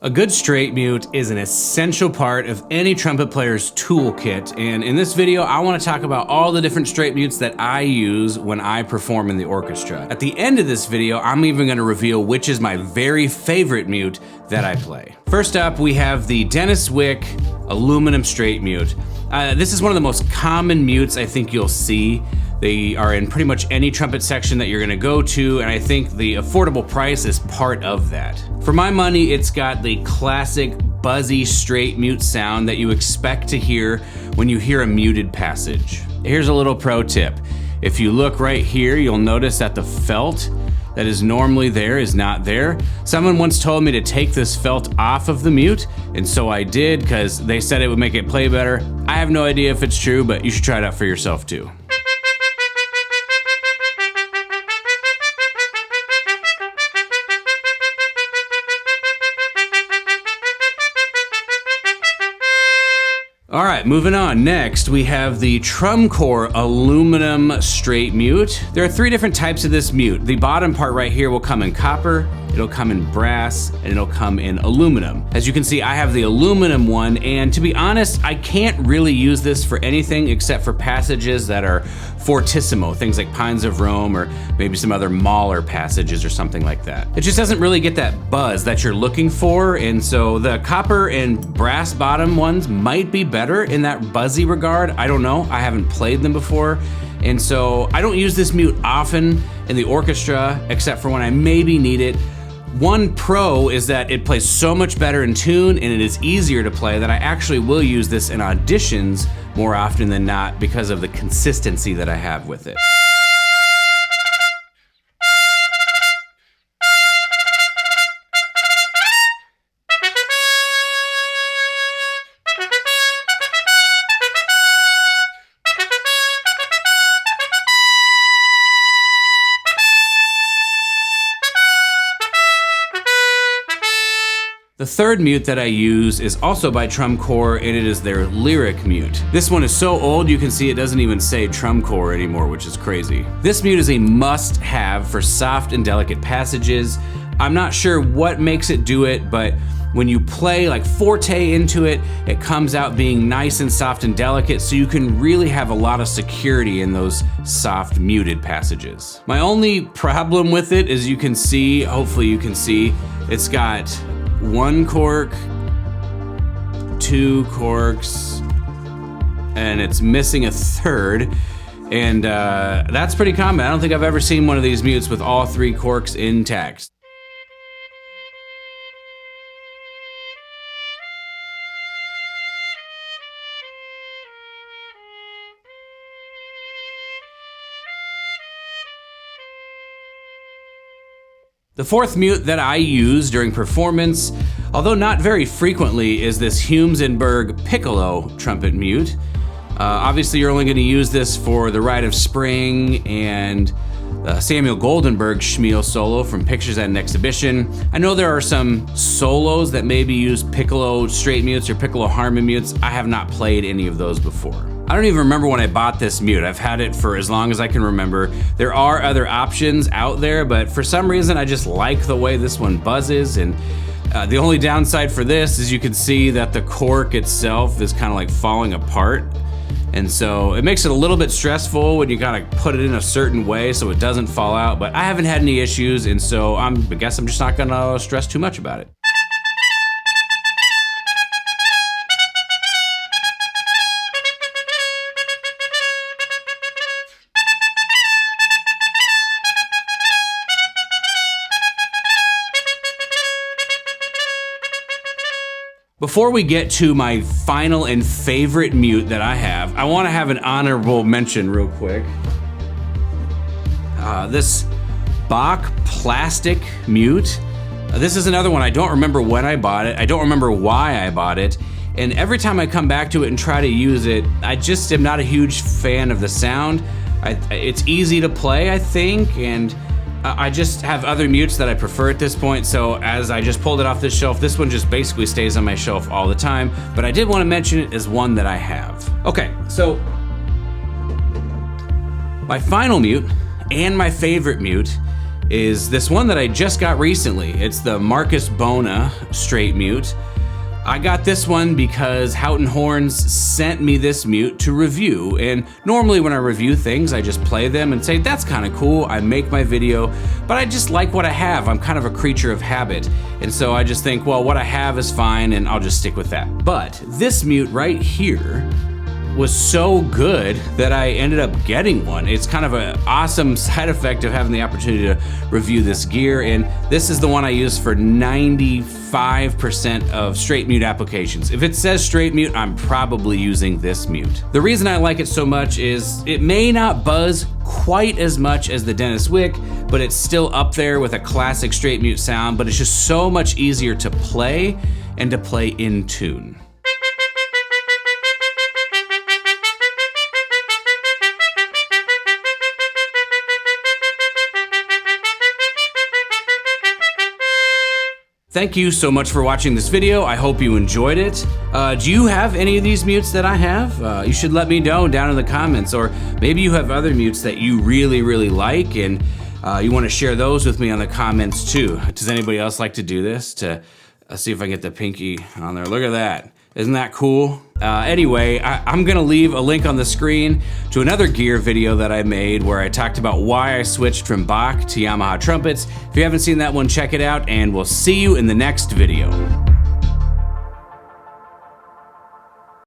A good straight mute is an essential part of any trumpet player's toolkit, and in this video I want to talk about all the different straight mutes that I use when I perform in the orchestra. At the end of this video, I'm even going to reveal which is my very favorite mute that I play. First up, we have the Wick aluminum straight mute. This is one of the most common mutes I think you'll see. They are in pretty much any trumpet section that you're gonna go to, and I think the affordable price is part of that. For my money, it's got the classic buzzy straight mute sound that you expect to hear when you hear a muted passage. Here's a little pro tip. If you look right here, you'll notice that the felt that is normally there is not there. Someone once told me to take this felt off of the mute, and so I did because they said it would make it play better. I have no idea if it's true, but you should try it out for yourself too. All right, moving on. Next, we have the Trumcore Aluminum straight mute. There are three different types of this mute. The bottom part right here will come in copper, it'll come in brass, and it'll come in aluminum. As you can see, I have the aluminum one, and to be honest, I can't really use this for anything except for passages that are fortissimo, things like Pines of Rome or maybe some other Mahler passages or something like that. It just doesn't really get that buzz that you're looking for, and so the copper and brass bottom ones might be better in that buzzy regard. I don't know, I haven't played them before, and so I don't use this mute often in the orchestra except for when I maybe need it. One pro is that it plays so much better in tune and it is easier to play that I actually will use this in auditions more often than not because of the consistency that I have with it. The third mute that I use is also by Trumcore, and it is their lyric mute. This one is so old you can see it doesn't even say Trumcore anymore, which is crazy. This mute is a must-have for soft and delicate passages. I'm not sure what makes it do it, but when you play like forte into it, it comes out being nice and soft and delicate, so you can really have a lot of security in those soft muted passages. My only problem with it is you can see, hopefully you can see, it's got one cork, two corks, and it's missing a third, and that's pretty common. I don't think I've ever seen one of these mutes with all three corks intact. The fourth mute that I use during performance, although not very frequently, is this Piccolo trumpet mute. Obviously you're only going to use this for the Rite of Spring and Samuel Goldenberg Schmiel solo from Pictures at an Exhibition. I know there are some solos that maybe use piccolo straight mutes or piccolo harmon mutes. I have not played any of those before. I don't even remember when I bought this mute. I've had it for as long as I can remember. There are other options out there, but for some reason I just like the way this one buzzes, and the only downside for this is you can see that the cork itself is kind of like falling apart. And so it makes it a little bit stressful when you gotta put it in a certain way so it doesn't fall out, but I haven't had any issues, and so I guess I'm just not gonna stress too much about it. Before we get to my final and favorite mute that I want to have an honorable mention real quick. This Bach plastic mute. This is another one. I don't remember when I bought it. I don't remember why I bought it. And every time I come back to it and try to use it, I just am not a huge fan of the sound. It's easy to play, I think, and I just have other mutes that I prefer at this point, so as I just pulled it off this shelf, this one just basically stays on my shelf all the time, but I did want to mention it as one that I have. Okay, so my final mute and my favorite mute is this one that I just got recently. It's the Bona straight mute. I got this one because Houghton Horns sent me this mute to review, and normally when I review things, I just play them and say, that's kind of cool, I make my video, but I just like what I have. I'm kind of a creature of habit, and so I just think, well, what I have is fine, and I'll just stick with that. But this mute right here was so good that I ended up getting one. It's kind of an awesome side effect of having the opportunity to review this gear, and this is the one I use for 95% of straight mute applications. If it says straight mute, I'm probably using this mute. The reason I like it so much is it may not buzz quite as much as the Dennis Wick, but it's still up there with a classic straight mute sound, but it's just so much easier to play and to play in tune. Thank you so much for watching this video. I hope you enjoyed it. Do you have any of these mutes that I have? You should let me know down in the comments, or maybe you have other mutes that you really, really like, and you want to share those with me on the comments too. Does anybody else like to do this? To see if I can get the pinky on there. Look at that. Isn't that cool? Anyway, I'm gonna leave a link on the screen to another gear video that I made where I talked about why I switched from Bach to Yamaha trumpets. If you haven't seen that one, check it out, and we'll see you in the next video.